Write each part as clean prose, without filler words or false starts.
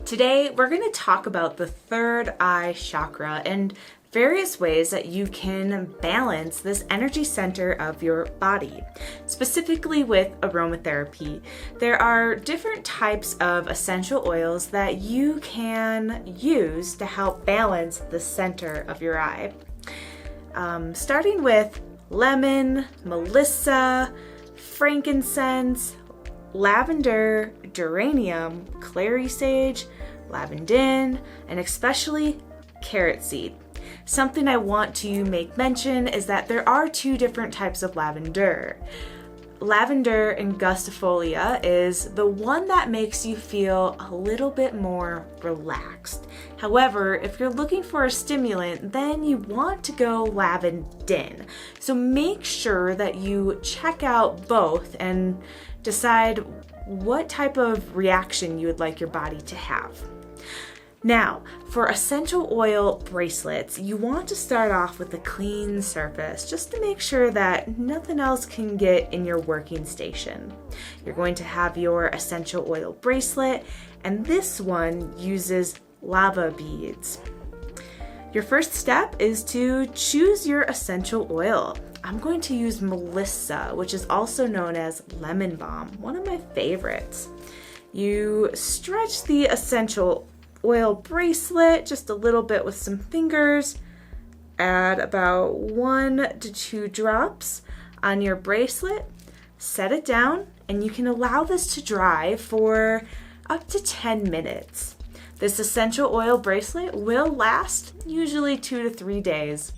Today, we're going to talk about the third eye chakra and various ways that you can balance this energy center of your body. Specifically with aromatherapy, there are different types of essential oils that you can use to help balance the center of your eye. Starting with lemon, melissa, frankincense, lavender, geranium, clary sage, lavandin, and especially carrot seed. Something I want to make mention is that there are two different types of lavender. Lavender angustifolia is the one that makes you feel a little bit more relaxed. However, if you're looking for a stimulant, then you want to go lavandin. So make sure that you check out both and decide what type of reaction you would like your body to have. Now, for essential oil bracelets, you want to start off with a clean surface just to make sure that nothing else can get in your working station. You're going to have your essential oil bracelet, and this one uses lava beads. Your first step is to choose your essential oil. I'm going to use melissa, which is also known as lemon balm, one of my favorites. You stretch the essential oil bracelet just a little bit with some fingers. Add about 1 to 2 drops on your bracelet. Set it down, and you can allow this to dry for up to 10 minutes. This essential oil bracelet will last usually 2 to 3 days.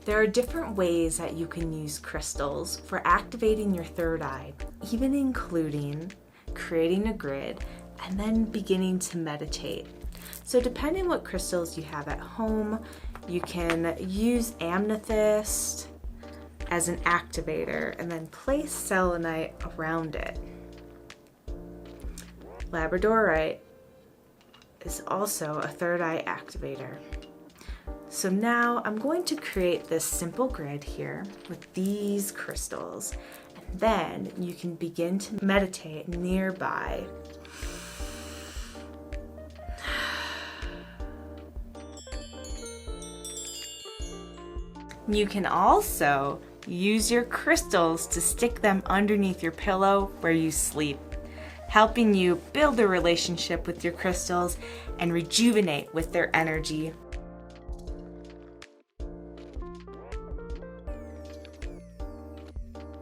There are different ways that you can use crystals for activating your third eye, even including creating a grid and then beginning to meditate. So depending what crystals you have at home, you can use amethyst as an activator and then place selenite around it. Labradorite is also a third eye activator. So now I'm going to create this simple grid here with these crystals, and then you can begin to meditate nearby. You can also use your crystals to stick them underneath your pillow where you sleep, helping you build a relationship with your crystals and rejuvenate with their energy